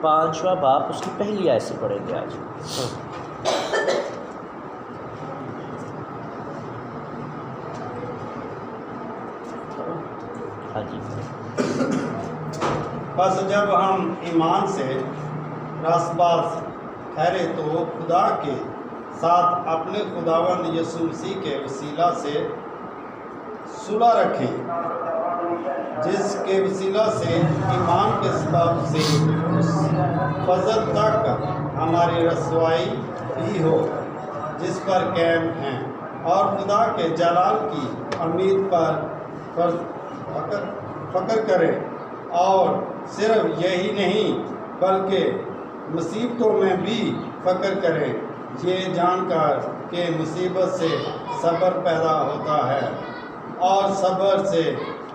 5واں باب اس کی پہلی آیت سے پڑھیں گے آج۔ ہاں جی۔ بس جب ہم ایمان سے راست باز ٹھہرے تو خدا کے ساتھ اپنے خداوند یسوع مسیح کے وسیلہ سے صلح رکھیں، جس کے وسیلہ سے ایمان کے سبب سے اس فضل تک ہماری رسوائی بھی ہو جس پر قائم ہیں، اور خدا کے جلال کی امید پر فکر کریں، اور صرف یہی نہیں بلکہ مصیبتوں میں بھی فکر کریں، یہ جان کر کہ مصیبت سے صبر پیدا ہوتا ہے، اور صبر سے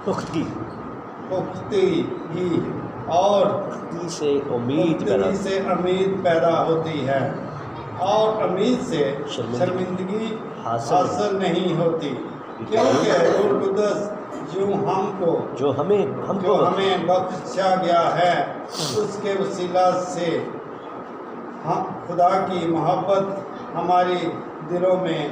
پختگی، اور پختگی سے امید پیدا ہوتی ہے، اور امید سے شرمندگی حاصل نہیں ہوتی، کیونکہ روح القدس جو ہمیں بخشا گیا ہے، اس کے وسیلہ سے خدا کی محبت ہماری دلوں میں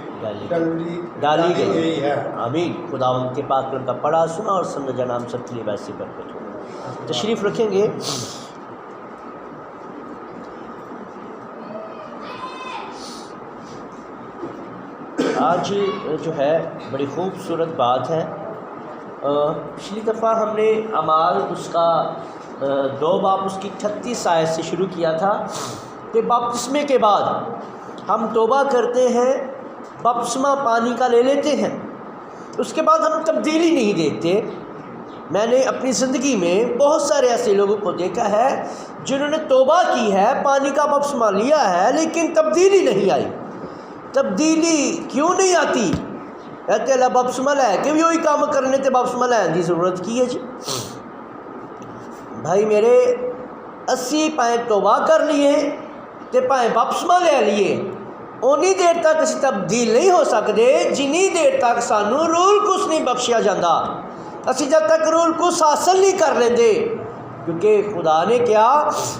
ڈالی گئی ہے۔ آمین۔ خداوند کے پاک کلام کا پڑھا سنا اور سمجھا نام سب کے لیے ویسی برکت ہو۔ تشریف رکھیں گے۔ آج جو ہے بڑی خوبصورت بات ہے۔ پچھلی دفعہ ہم نے اعمال اس کا 2 باب اس کی 38 آیت سے شروع کیا تھا کہ بپتسمے کے بعد ہم توبہ کرتے ہیں، بپتسمہ پانی کا لے لیتے ہیں، اس کے بعد ہم تبدیلی نہیں دیکھتے۔ میں نے اپنی زندگی میں بہت سارے ایسے لوگوں کو دیکھا ہے جنہوں نے توبہ کی ہے، پانی کا بپتسمہ لیا ہے، لیکن تبدیلی نہیں آئی۔ تبدیلی کیوں نہیں آتی؟ کہتے اللہ بپتسمہ لے کہ بھی وہی کام کرنے تے بپتسمہ لین کی ضرورت کی ہے جی؟ بھائی میرے 80 پائیں توبہ کر لیے تے پائیں بپتسمہ لے لیے، اونی دیر تک اسی تبدیل نہیں ہو سکتے جنی دیر تک سانو روح القدس نہیں بخشیا جاتا، اسی جب تک روح القدس حاصل نہیں کر لیندے، کیونکہ خدا نے کیا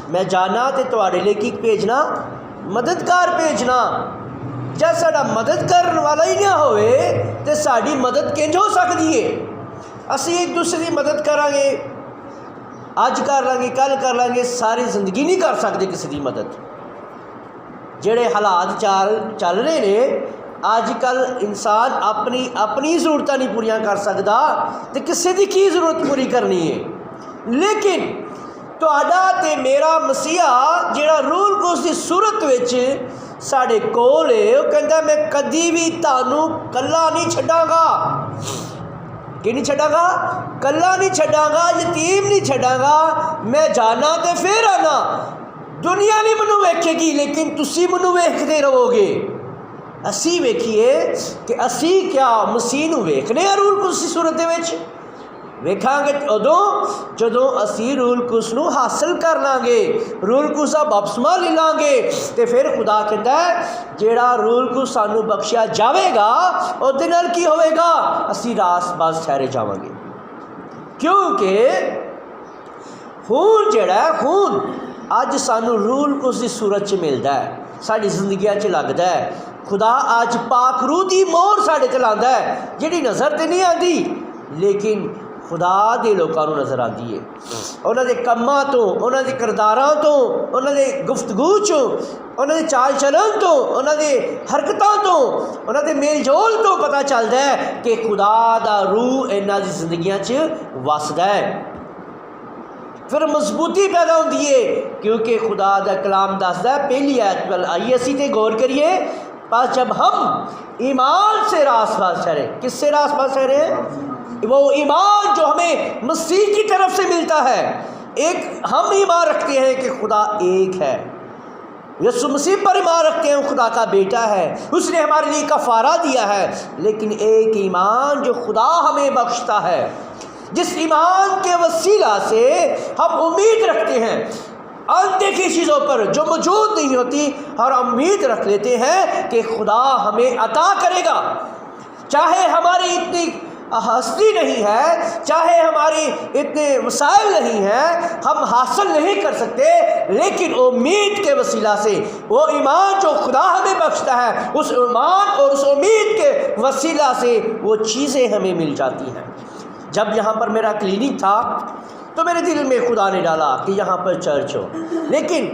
میں جانا تے تواڈے لے کی بھیجنا مددگار بھیجنا، جب ساڈا مدد کرن والا ہی نہ ہوئے تے ساڈی مدد کنج ہو سکتی ہے؟ اسی ایک دوسرے کی مدد کریں گے، اج کر لیں گے کل کر لیں گے، ساری زندگی نہیں کر سکتے کسی کی مدد۔ جڑے حالات چل رہے ہیں اج کل انسان اپنی ضرورتیں نہیں پوریاں کر سکتا تو کسی کی کی ضرورت پوری کرنی ہے؟ لیکن تہاڈا تے میرا مسیحا جڑا روح القدس کی صورت وچ ساڈے کول ہے، وہ کہندا میں کدی بھی تانوں کلا نہیں چھڈاں گا۔ کہ نہیں چھڈاں گا؟ کلا نہیں چھڈاں گا، یتیم نہیں چھڈاں گا، میں جانا تے پھر آنا۔ دنیا نہیں منو ویکھے گی لیکن تسی منو ویکھتے رہو گے۔ اسی ویکھیے کہ اسی کیا مسیح نو ویکھنے روح القدس کی صورت دے وچ ویکھاں گے ادوں جدوں اسی روح القدس نو حاصل کر لیں گے، روح القدس دا بپتسمہ لے لیں گے، تے پھر خدا کہندا ہے جیڑا روح القدس سانو بخشیا جاوے گا اودے نال کی ہوئے گا؟ اسی راست باز ٹھہرے جاواں گے، کیونکہ خون جڑا ہے خون اج سانو روح القدس کی صورت چ ملدا ہے، ساری زندگیاں چ لگدا ہے۔ خدا اج پاک روح دی مہر ساڈے تے لاندا ہے جہڑی نظر تے نہیں آندی لیکن خدا دے لوکاں نوں نظر آندی ہے، انہاں دے کماں تو، انہاں دے کرداراں تو، انہاں دے گفتگو چوں، انہاں دے چال چلن تو، انہاں دے حرکتاں تو، انہاں دے میل جول تو پتہ چلدا ہے کہ خدا دا روح انہاں دی زندگیاں چ وسدا ہے۔ پھر مضبوطی پیدا ہوتی ہے کیونکہ خدا دا کلام دسدا ہے، پہلی آیت پر آئیے اسی تے غور کریے، پس جب ہم ایمان سے راست باز ٹھہرے، کس سے راست باز ٹھہرے؟ وہ ایمان جو ہمیں مسیح کی طرف سے ملتا ہے۔ ایک ہم ایمان رکھتے ہیں کہ خدا ایک ہے، یسوع مسیح پر ایمان رکھتے ہیں خدا کا بیٹا ہے، اس نے ہمارے لیے کفارہ دیا ہے، لیکن ایک ایمان جو خدا ہمیں بخشتا ہے، جس ایمان کے وسیلہ سے ہم امید رکھتے ہیں اندیکھی چیزوں پر جو موجود نہیں ہوتی، اور امید رکھ لیتے ہیں کہ خدا ہمیں عطا کرے گا، چاہے ہماری اتنی ہستی نہیں ہے، چاہے ہماری اتنے وسائل نہیں ہیں، ہم حاصل نہیں کر سکتے، لیکن امید کے وسیلہ سے وہ ایمان جو خدا ہمیں بخشتا ہے، اس ایمان اور اس امید کے وسیلہ سے وہ چیزیں ہمیں مل جاتی ہیں۔ جب یہاں پر میرا کلینک تھا تو میرے دل میں خدا نے ڈالا کہ یہاں پر چرچ ہو، لیکن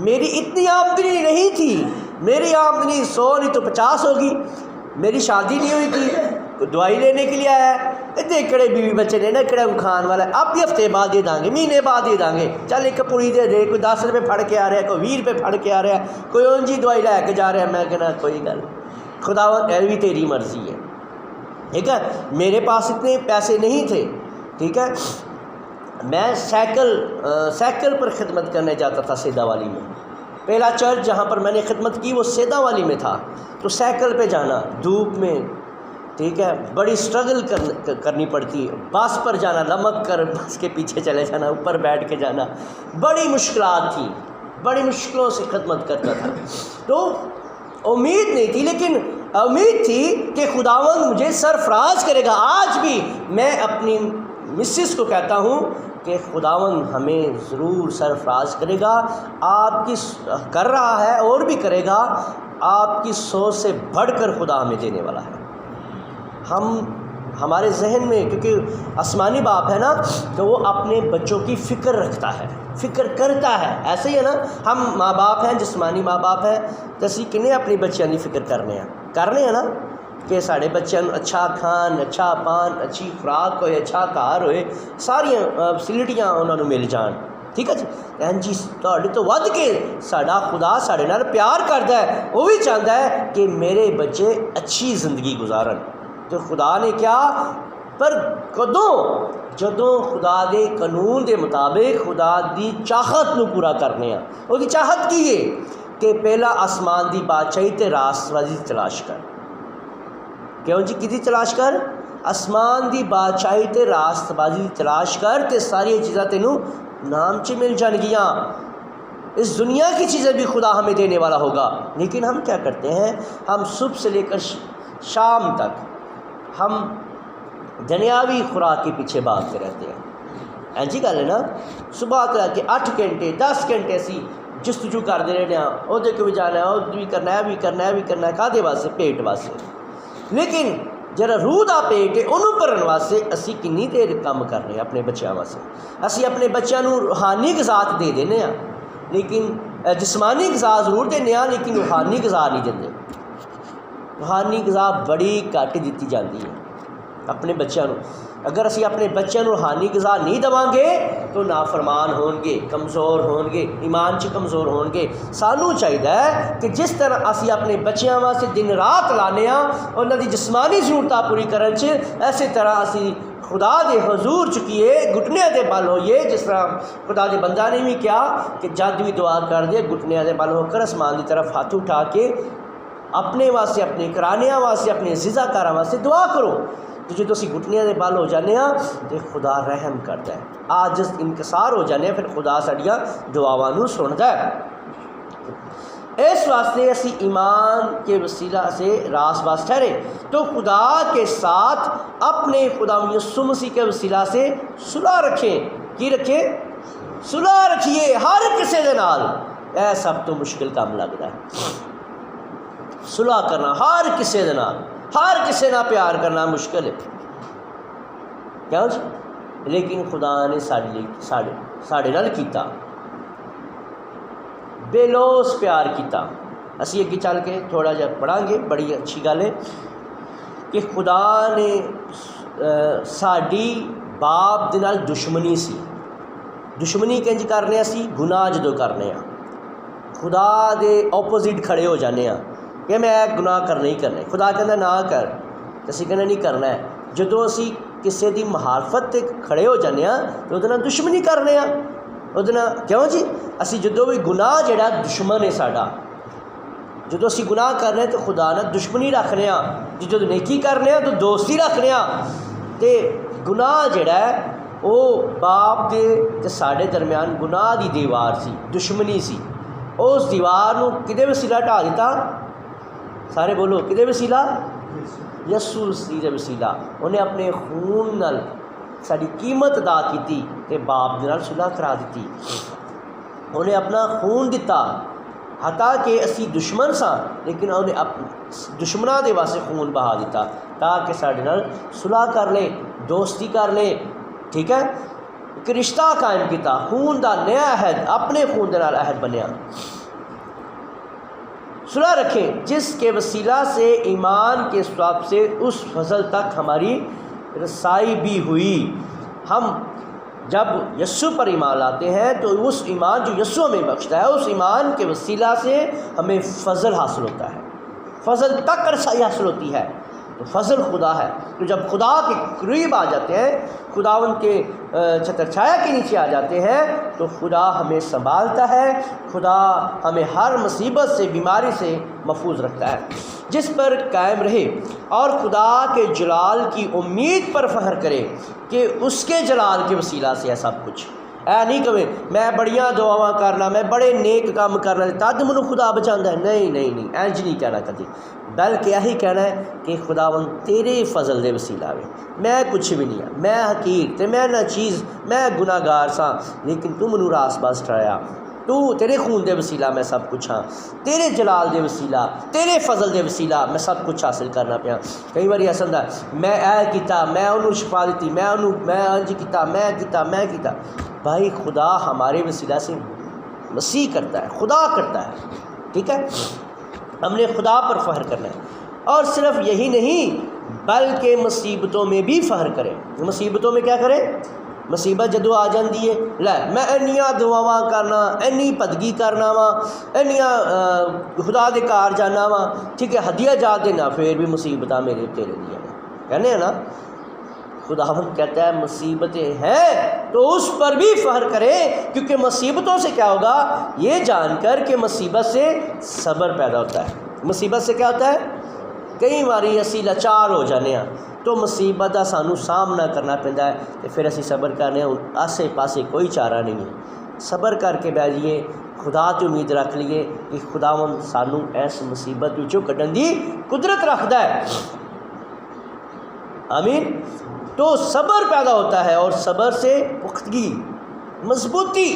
میری اتنی آمدنی نہیں تھی، میری آمدنی 100 نہیں تو 50 ہوگی، میری شادی نہیں ہوئی تھی، دوائی لینے کے لیے آیا ہے، اتنے کڑے بیوی بچے نے نا کڑا کھان والا ہے، اب بھی ہفتے بعد دے دیں گے، مہینے بعد دے دیں گے، چل ایک پوری دے دے، کوئی 10 روپے پھڑ کے آ رہا ہے، کوئی 20 روپے پھڑ کے آ رہا ہے، کوئی اونجی دوائی لے کے جا رہا ہے۔ میں کہنا کوئی گل خداوند اے بھی تیری مرضی ہے، ٹھیک ہے۔ میرے پاس اتنے پیسے نہیں تھے، ٹھیک ہے، میں سائیکل پر خدمت کرنے جاتا تھا سیدھا والی میں۔ پہلا چرچ جہاں پر میں نے خدمت کی وہ سیدھا والی میں تھا، تو سائیکل پہ جانا دھوپ میں، ٹھیک ہے، بڑی سٹرگل کرنی پڑتی ہے، بس پر جانا، لمک کر بس کے پیچھے چلے جانا، اوپر بیٹھ کے جانا، بڑی مشکلات تھیں، بڑی مشکلوں سے خدمت کرتا تھا۔ تو امید نہیں تھی، لیکن امید تھی کہ خداوند مجھے سرفراز کرے گا۔ آج بھی میں اپنی مسز کو کہتا ہوں کہ خداوند ہمیں ضرور سرفراز کرے گا، آپ کی کر رہا ہے اور بھی کرے گا، آپ کی سوچ سے بڑھ کر خدا ہمیں دینے والا ہے۔ ہمارے ذہن میں کیونکہ آسمانی باپ ہے نا، تو وہ اپنے بچوں کی فکر رکھتا ہے، فکر کرتا ہے، ایسے ہی ہے نا، ہم ماں باپ ہیں، جسمانی ماں باپ ہیں، تو اسی کنے اپنی بچیاں کی فکر کرنے ہیں نا، کہ سارے بچوں اچھا کھان، اچھا پان، اچھی خوراک ہوئے، اچھا گھر ہوئے، ساری فیسلٹیاں انہوں نے مل جان، ٹھیک ہے جی۔ جی تھوڑے تو ود کے ساڈا خدا ساڈے نال پیار کرتا ہے، وہ بھی چاہتا ہے کہ میرے بچے اچھی زندگی گزارن۔ تو خدا نے کیا، پر کدوں جدوں خدا دے قانون دے مطابق خدا دی چاہت نو پورا کرنے ہیں۔ وہ دی چاہت کی ہے کہ پہلا آسمان دی بادشاہی تے راست بازی تلاش کر، کیوں جی کدی تلاش کر؟ آسمان دی بادشاہی تے راست بازی تلاش کر تے ساری چیزاں تینوں نام چ مل جان گیاں۔ اس دنیا کی چیزیں بھی خدا ہمیں دینے والا ہوگا، لیکن ہم کیا کرتے ہیں، ہم صبح سے لے کر شام تک ہم دنیاوی خوراک کے پیچھے بھاگتے رہتے ہیں۔ ایسی گل ہے نا، صبح تو کے 8 گھنٹے 10 گھنٹے اسی جستجو کرتے رہنے ہیں، وہ بھی جانا ہے، وہ بھی کرنا ہے، بھی کرنا ہے، بھی کرنا ہے، کادے واسطے؟ پیٹ واسطے۔ لیکن جڑا روح دا پیٹ ہے انہوں بھرن واسطے اسی کنی دیر کام کر رہے ہیں اپنے بچوں واسطے؟ اسی اپنے بچوں روحانی غذا دے دینے ہیں، لیکن جسمانی غذا ضرور دینے ہیں، لیکن روحانی غذا نہیں دیندے۔ روحانی غذا بڑی گھٹ دیتی جاتی ہے اپنے بچوں۔ اگر اسی اپنے بچوں روحانی غذا نہیں دواں گے تو نافرمان ہون گے، کمزور ہون گے، ایمان چ کمزور ہون گے۔ سانوں چاہیے کہ جس طرح اسی اپنے بچیاں واسطے دن رات لانے ہاں انہاں دی جسمانی ضرورتاں پوری کرن چ، اسی طرح اسی خدا دے حضور چکیے گھٹنیاں دے بل ہوئیے، جس طرح خدا دے بندہ نے بھی کیا کہ جد بھی دعا کر دے گھٹنیاں دے بل ہو کر آسمان دی طرف ہاتھ اٹھا کے اپنے واسطے، اپنے کرانیاں واسطے، اپنے عزیزاں کاراں واسطے دعا کرو۔ تو جدو اسی گھٹنیاں دے بل ہو جانے ہاں تو خدا رحم کرتا ہے، عاجز انکسار ہو جانے ہیں، پھر خدا ساڈیاں دعاواں نوں سندا ہے۔ اس واسطے اسی ایمان کے وسیلہ سے راس باس ٹھہرے تو خدا کے ساتھ اپنے خدا یسوع مسیح کے وسیلہ سے صلح رکھیں۔ کی رکھیں؟ صلح رکھیے ہر کسی دے نال۔ اے سب تو مشکل کام لگتا ہے، صلح کرنا ہر کسی دے نال، ہر کسی نال پیار کرنا مشکل ہے، کیوں جی؟ لیکن خدا نے ساڈے نال کیتا، بے لوس پیار کیتا۔ اسی اگے چل کے تھوڑا جہا پڑھاں گے، بڑی اچھی گل ہے کہ خدا نے ساڈی باپ دے نال دشمنی سی، دشمنی کنج کرنے اسی گناہ جدو کرنے ہاں خدا دے اپوزٹ کھڑے ہو جانے ہاں کہ میں گناہ کرنا ہی کرنا ہے، خدا کہنا نہ کر، اسی کہنا نہیں کرنا ہے۔ جدو اسی کسی دی مخالفت تے کھڑے ہو جانے ہاں تو وہ دشمنی کرنے ہاں، وہ کیوں جی؟ اسی جدو بھی گناہ جڑا دشمن ہے ساڈا، جدو اسی گناہ کرنے ہیں تو خدا نہ دشمنی رکھنے ہاں، جدو نیکی کرنے ہاں تو دوستی رکھنے ہاں۔ تے گناہ جڑا ہے وہ باپ دے تے ساڈے درمیان گناہ دی دیوار سی، دشمنی سی۔ اس دیوار نو کدے وسیلہ ٹھا دیتا؟ سارے بولو کدے وسیلہ؟ ਯਸੂ ਮਸੀਹ ਦੇ ਵਸੀਲਾ ਉਹਨੇ ਆਪਣੇ ਖੂਨ ਨਾਲ ਸਾਡੀ ਕੀਮਤ ਅਦਾ ਕੀਤੀ ਤੇ ਬਾਪ ਦੇ ਨਾਲ ਸੁਲ੍ਹਾ ਕਰਾ ਦਿੱਤੀ। ਉਹਨੇ ਆਪਣਾ ਖੂਨ ਦਿੱਤਾ, ਹਾਲਾਂਕਿ ਕਿ ਅਸੀਂ ਦੁਸ਼ਮਣ ਸਾਂ, ਲੇਕਿਨ ਉਹਨੇ ਦੁਸ਼ਮਣਾਂ ਦੇ ਵਾਸਤੇ ਖੂਨ ਬਹਾ ਦਿੱਤਾ ਤਾਂ ਕਿ ਸਾਡੇ ਨਾਲ ਸੁਲ੍ਹਾ ਕਰ ਲੇ, ਦੋਸਤੀ ਕਰ ਲੇ। ਠੀਕ ਹੈ, ਇੱਕ ਰਿਸ਼ਤਾ ਕਾਇਮ ਕੀਤਾ, ਖੂਨ ਦਾ نیا عہد، اپنے خون کے نال عہد بنیا۔ صلح رکھیں جس کے وسیلہ سے ایمان کے ثواب سے اس فضل تک ہماری رسائی بھی ہوئی۔ ہم جب یسوع پر ایمان لاتے ہیں تو اس ایمان جو یسوع ہمیں بخشتا ہے، اس ایمان کے وسیلہ سے ہمیں فضل حاصل ہوتا ہے، فضل تک رسائی حاصل ہوتی ہے۔ تو فضل خدا ہے، تو جب خدا کے قریب آ جاتے ہیں، خداوند کے چھتر چھایا کے نیچے آ جاتے ہیں، تو خدا ہمیں سنبھالتا ہے، خدا ہمیں ہر مصیبت سے، بیماری سے محفوظ رکھتا ہے۔ جس پر قائم رہے اور خدا کے جلال کی امید پر فخر کرے کہ اس کے جلال کے وسیلہ سے ہے سب کچھ۔ اے نہیں کہے میں بڑیاں دعاواں کرنا، میں بڑے نیک کام کرنا تد مینوں خدا بچاؤندا ہے، نہیں نہیں نہیں، انج نہیں کہنا کدی، بلکہ یہی کہنا ہے کہ خداوند تیرے فضل دے وسیلہ وے، میں کچھ بھی نہیں ہاں، میں حقیر تے میں نہ چیز، میں گناہ گار ساں، لیکن تو مینوں راس باس ٹرایا، تو تیرے خون دے وسیلہ میں سب کچھ ہاں، تیرے جلال دے وسیلہ، تیرے فضل دے وسیلہ میں سب کچھ حاصل کرنا پیا۔ کئی باری ایسا ہوندا میں اے کیتا، میں انہوں شفا دیتی، میں انج کیتا، میں کیتا۔ بھائی خدا ہمارے وسیلہ سے مسیح کرتا ہے، خدا کرتا ہے، ٹھیک ہے، ہم نے خدا پر فخر کرنا ہے۔ اور صرف یہی نہیں بلکہ مصیبتوں میں بھی فخر کریں۔ مصیبتوں میں کیا کریں؟ مصیبت جدو آ جاندی ہے، لے میں اینیاں دعاواں کرنا، اینی پدگی کرنا وا، اینیاں خدا دے کار جانا وا، ٹھیک ہے، ہدیہ جا دینا، پھر بھی مصیبتاں میرے تیرے دیا نے، کہنے ہیں نا۔ خداوند کہتا ہے مصیبتیں ہیں تو اس پر بھی فخر کریں، کیونکہ مصیبتوں سے کیا ہوگا؟ یہ جان کر کہ مصیبت سے صبر پیدا ہوتا ہے۔ مصیبت سے کیا ہوتا ہے؟ کئی باری اسی لاچار ہو جانے ہیں تو مصیبت کا سانوں سامنا کرنا پہنتا ہے، تو پھر اسی صبر کرنے ہوں، آسے پاسے کوئی چارہ نہیں ہے، صبر کر کے بیٹھ جائیے، خدا تو امید رکھ لیے کہ خداوند سانوں اس مصیبت وچوں کڈن دی قدرت رکھدا ہے۔ آمین۔ تو صبر پیدا ہوتا ہے، اور صبر سے پختگی، مضبوطی۔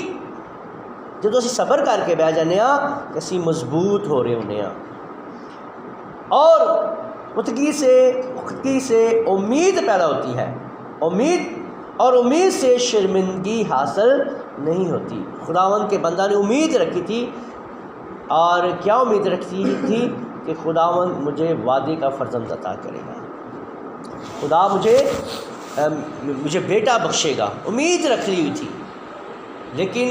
جب اسی صبر کر کے بہ جانے ہاں کہ اسی مضبوط ہو رہے ہونے ہاں، اور پختگی سے امید پیدا ہوتی ہے، امید سے شرمندگی حاصل نہیں ہوتی۔ خداوند کے بندہ نے امید رکھی تھی، اور کیا امید رکھی تھی؟ کہ خداوند مجھے وعدے کا فرزند عطا کرے گا، خدا مجھے بیٹا بخشے گا، امید رکھ لی ہوئی تھی۔ لیکن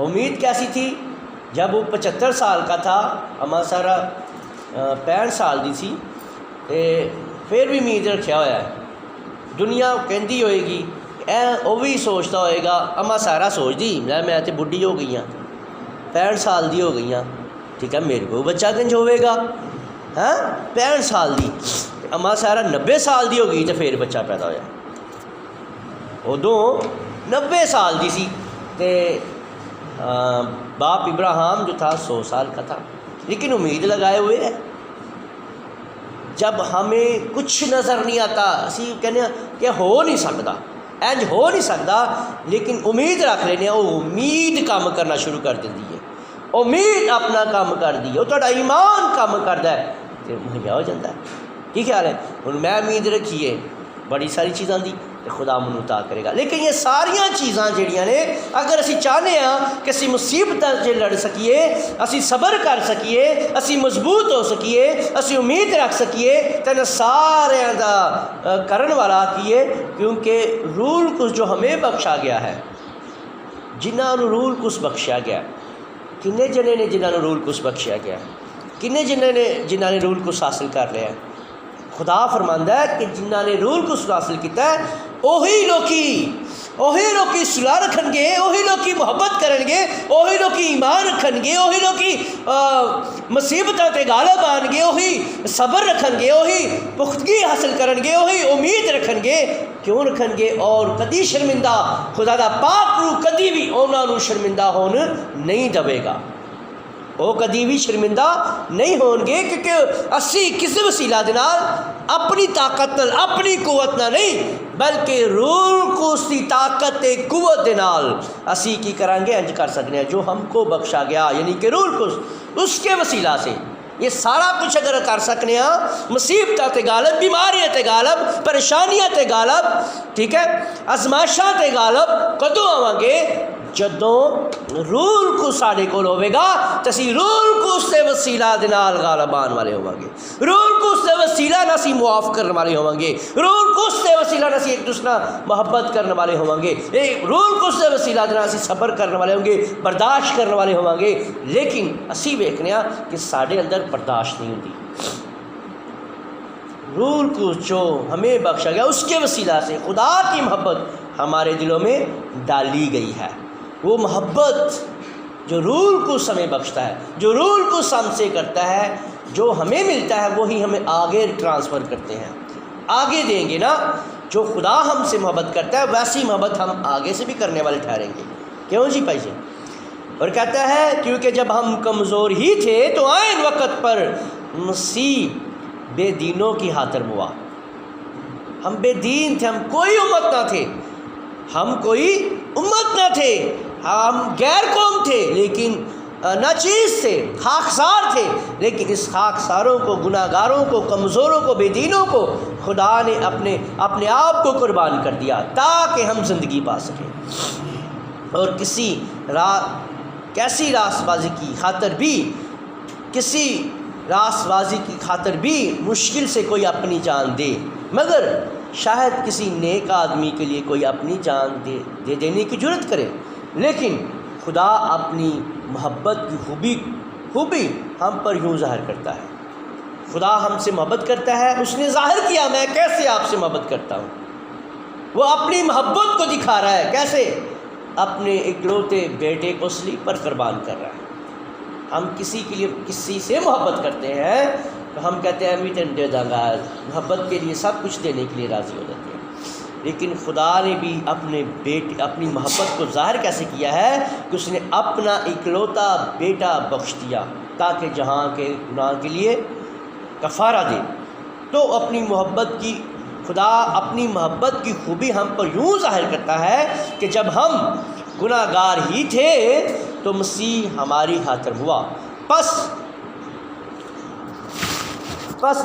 امید کیسی تھی؟ جب وہ 75 سال کا تھا، اما سارا 65 سال دی سی، پھر بھی امید رکھیا ہوا ہے۔ دنیا کہندی ہوئے گی، وہ بھی سوچتا ہوئے گا، اما سارا سوچتی میں تو بڈھی ہو گئی ہاں، 65 سال دی ہو گئی ہاں، ٹھیک ہے، میرے کو بچہ کنج ہوئے گا، ہاں 65 سال دی، اما سارا 90 سال دی ہو گئی تو پھر بچہ پیدا ہوا۔ ادوں 90 سال دی سی، تے باپ ابراہیم جو تھا 100 سال کا تھا، لیکن امید لگائے ہوئے ہے۔ جب ہمیں کچھ نظر نہیں آتا، اسی کہنے کہ ہو نہیں سکتا، انج ہو نہیں سکتا، لیکن امید رکھ لینے، وہ امید کام کرنا شروع کر دیتی ہے، امید اپنا کام کر دی، وہ تھوڑا ایمان کام کرتا ہے تو مہیا ہو جاتا ہے۔ کی خیال ہے؟ ہوں میں امید رکھیے بڑی ساری چیزاں دی تو خدا منوں عطا کرے گا، لیکن یہ ساریاں چیزاں جڑیاں نے اگر اسی چاہنے ہاں کہ اسی مصیبت سے لڑ سکیے، اسی صبر کر سکیے، اسی مضبوط ہو سکیے، اسی امید رکھ سکیے، تو سارے دا کرن والا کیے، کیونکہ روح القدس جو ہمیں بخشا گیا ہے، جنہاں نوں روح القدس بخشیا گیا، کنے جنے نے جنہاں نوں روح القدس بخشیا گیا، کنے جنہاں نے روح القدس حاصل کر لیا ہے؟ خدا فرماندا ہے کہ جنہاں نے روح القدس حاصل کیتا ہے وہی لوکی صلح رکھن گے، وہی لوکی محبت کرن گے، وہی لوکی ایمان رکھن گے، وہی لوکی مصیبتاں تے غالب آن گے، وہی صبر رکھن گے، وہی پختگی حاصل کرن گے، وہی امید رکھن گے۔ کیوں رکھن گے؟ اور کدی شرمندہ خدا دا پاک روح کدی بھی انہاں نوں شرمندہ ہون نہیں دے گا۔ وہ کدی بھی شرمندہ نہیں ہون گے، کیونکہ اسی کسی وسیلہ دے نال اپنی طاقت نال اپنی قوت نال نہیں بلکہ روح القدس دی طاقت تے قوت دے نال اسی کی کریں گے، انج کر سکنے ہیں جو ہم کو بخشا گیا، یعنی کہ روح القدس اس کے وسیلہ سے یہ سارا کچھ اگر کر سکنے ہیں، مصیبتاں تے غالب، بیماریاں تے غالب، پریشانیاں تے غالب، ٹھیک ہے، ازمائشاں تے غالب کدوں آواں گے؟ جدوں روح القدس ساڈے کول ہوے گا تے اسی روح القدس دے وسیلہ دے نال غالب آن والے ہوواں گے، روح القدس دے وسیلہ نال اسی معاف کرنے والے ہوواں گے، روح القدس دے وسیلہ نال اسی ایک دوسرا محبت کرنے والے ہوواں گے، روح القدس دے وسیلہ دے نال اسی صبر کرنے والے ہوں گے، برداشت کرنے والے ہوواں گے۔ لیکن اسی ویکھنے ہاں کہ ساڈے اندر برداشت نہیں ہوندی۔ روح القدس جو ہمیں بخشا گیا اس کے وسیلہ سے خدا کی محبت ہمارے دلوں میں ڈالی گئی ہے، وہ محبت جو روح القدس ہمیں بخشتا ہے، جو روح القدس ہم سے کرتا ہے، جو ہمیں ملتا ہے وہی ہمیں آگے ٹرانسفر کرتے ہیں، آگے دیں گے نا۔ جو خدا ہم سے محبت کرتا ہے ویسی محبت ہم آگے سے بھی کرنے والے ٹھہریں گے۔ کیوں جی بھائی جی؟ اور کہتا ہے کیونکہ جب ہم کمزور ہی تھے تو عین وقت پر مسیح بے دینوں کی خاطر ہوا۔ ہم بے دین تھے، ہم کوئی امت نہ تھے، ہم کوئی امت نہ تھے، ہم غیر قوم تھے، لیکن ناچیز تھے، خاکسار تھے، لیکن اس خاکساروں کو، گناہ گاروں کو، کمزوروں کو، بے دینوں کو خدا نے اپنے آپ کو قربان کر دیا تاکہ ہم زندگی پا سکیں۔ اور کیسی راست بازی کی خاطر بھی مشکل سے کوئی اپنی جان دے، مگر شاید کسی نیک آدمی کے لیے کوئی اپنی جان دے دینے کی جرت کرے۔ لیکن خدا اپنی محبت کی خوبی ہم پر یوں ظاہر کرتا ہے۔ خدا ہم سے محبت کرتا ہے، اس نے ظاہر کیا میں کیسے آپ سے محبت کرتا ہوں۔ وہ اپنی محبت کو دکھا رہا ہے، کیسے؟ اپنے اکلوتے بیٹے کو صلیب پر قربان کر رہا ہے۔ ہم کسی سے محبت کرتے ہیں تو ہم کہتے ہیں بھی دے دیں گا، محبت کے لیے سب کچھ دینے کے لیے راضی ہو جاتے ہیں۔ لیکن خدا نے بھی اپنی محبت کو ظاہر کیسے کیا ہے کہ اس نے اپنا اکلوتا بیٹا بخش دیا تاکہ جہاں کے گناہ کے لیے کفارہ دے۔ تو خدا اپنی محبت کی خوبی ہم پر یوں ظاہر کرتا ہے کہ جب ہم گناہ گار ہی تھے تو مسیح ہماری خاطر ہوا، پس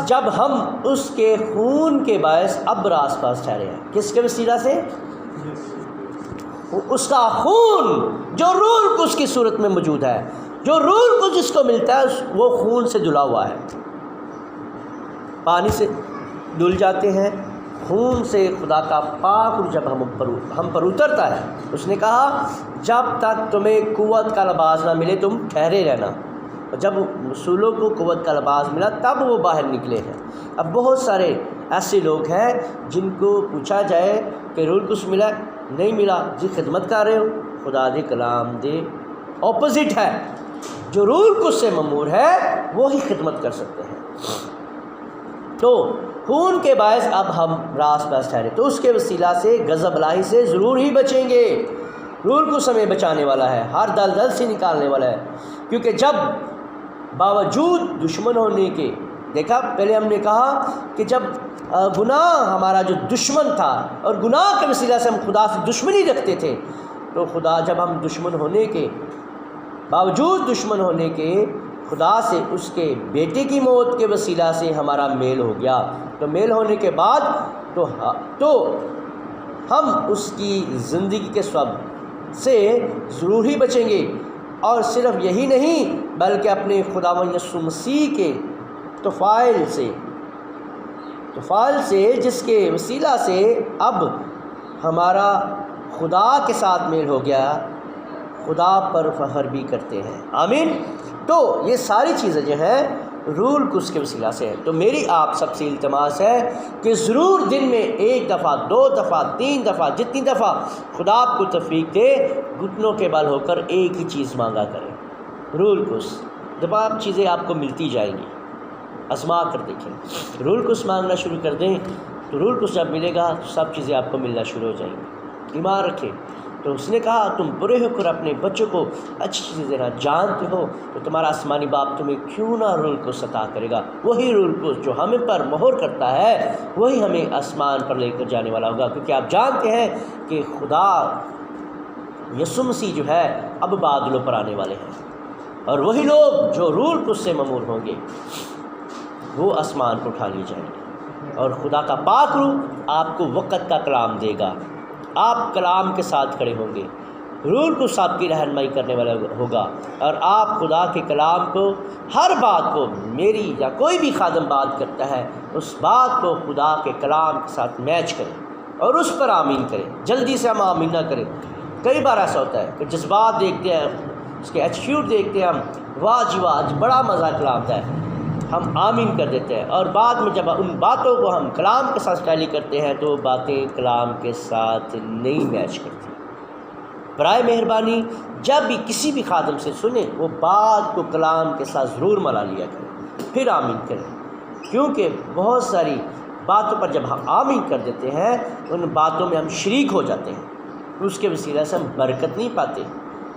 جب ہم اس کے خون کے باعث اب راست باز ٹھہرے ہیں۔ کس کے وسیلہ سے؟ اس کا خون جو روح القدس کی صورت میں موجود ہے، جو روح القدس جس کو ملتا ہے وہ خون سے دھلا ہوا ہے۔ پانی سے دھل جاتے ہیں، خون سے خدا کا پاک جب ہم پر اترتا ہے۔ اس نے کہا جب تک تمہیں قوت کا لباس نہ ملے تم ٹھہرے رہنا، اور جب رسولوں کو قوت کا لباس ملا تب وہ باہر نکلے ہیں۔ اب بہت سارے ایسے لوگ ہیں جن کو پوچھا جائے کہ روح القدس ملا نہیں ملا، جی خدمت کر رہے ہو، خدا دے کلام دے اپوزٹ ہے۔ جو روح القدس سے مأمور ہے وہی خدمت کر سکتے ہیں۔ تو خون کے باعث اب ہم راست باز ٹھہرے، تو اس کے وسیلہ سے غضب الہی سے ضرور ہی بچیں گے۔ روح القدس ہمیں بچانے والا ہے، ہر دل سے نکالنے والا ہے، کیونکہ جب باوجود دشمن ہونے کے، دیکھا پہلے ہم نے کہا کہ جب گناہ ہمارا جو دشمن تھا اور گناہ کے وسیلہ سے ہم خدا سے دشمنی رکھتے تھے، تو خدا جب ہم باوجود دشمن ہونے کے خدا سے اس کے بیٹے کی موت کے وسیلہ سے ہمارا میل ہو گیا، تو میل ہونے کے بعد تو ہم اس کی زندگی کے سبب سے ضرور ہی بچیں گے۔ اور صرف یہی نہیں بلکہ اپنے خداوند یسوع مسیح کے طفیل سے جس کے وسیلہ سے اب ہمارا خدا کے ساتھ میل ہو گیا، خدا پر فخر بھی کرتے ہیں۔ آمین۔ تو یہ ساری چیزیں جو ہیں روح القدس کے وسیلہ سے ہیں۔ تو میری آپ سب سے التماس ہے کہ ضرور دن میں 1 دفعہ 2 دفعہ 3 دفعہ جتنی دفعہ خدا آپ کو توفیق دے گھٹنوں کے بل ہو کر ایک ہی چیز مانگا کریں، روح القدس۔ جب آپ چیزیں آپ کو ملتی جائیں گی، آزما کر دیکھیں، روح القدس مانگنا شروع کر دیں تو روح القدس جب ملے گا تو سب چیزیں آپ کو ملنا شروع ہو جائیں گی۔ ایمان رکھیں، تو اس نے کہا تم برے ہو کر اپنے بچوں کو اچھی چیزیں دینا جانتے ہو تو تمہارا آسمانی باپ تمہیں کیوں نہ روح القدس عطا کرے گا۔ وہی روح القدس جو ہمیں پر مہر کرتا ہے وہی ہمیں آسمان پر لے کر جانے والا ہوگا، کیونکہ آپ جانتے ہیں کہ خدا یسوع مسیح جو ہے اب بادلوں پر آنے والے ہیں، اور وہی لوگ جو روح القدس سے ممور ہوں گے وہ آسمان کو اٹھا لیے جائیں گے، اور خدا کا پاک روح آپ کو وقت کا کلام دے گا، آپ کلام کے ساتھ کھڑے ہوں گے، روح القدس آپ کی رہنمائی کرنے والا ہوگا، اور آپ خدا کے کلام کو ہر بات کو، میری یا کوئی بھی خادم بات کرتا ہے اس بات کو خدا کے کلام کے ساتھ میچ کریں اور اس پر آمین کریں۔ جلدی سے ہم آمین نہ کریں۔ کئی بار ایسا ہوتا ہے کہ جذبات دیکھتے ہیں، اس کے ایٹیٹیوڈ دیکھتے ہیں ہم، واہ جی واہ بڑا مزہ کلام ہے، ہم آمین کر دیتے ہیں، اور بعد میں جب ان باتوں کو ہم کلام کے ساتھ ٹیلی کرتے ہیں تو باتیں کلام کے ساتھ نہیں میچ کرتی۔ برائے مہربانی جب بھی کسی بھی خادم سے سنیں وہ بات کو کلام کے ساتھ ضرور ملا لیا کریں، پھر آمین کریں، کیونکہ بہت ساری باتوں پر جب ہم آمین کر دیتے ہیں ان باتوں میں ہم شریک ہو جاتے ہیں، اس کے وسیلہ سے ہم برکت نہیں پاتے۔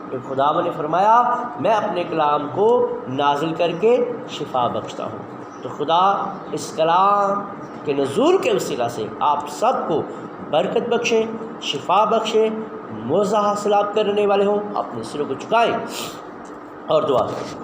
کہ خدا نے فرمایا میں اپنے کلام کو نازل کر کے شفا بخشتا ہوں، تو خدا اس کلام کے نزول کے وسیلہ سے آپ سب کو برکت بخشے، شفا بخشے، موضع حاصل آپ کرنے والے ہوں۔ اپنے سروں کو جھکائیں اور دعا کریں۔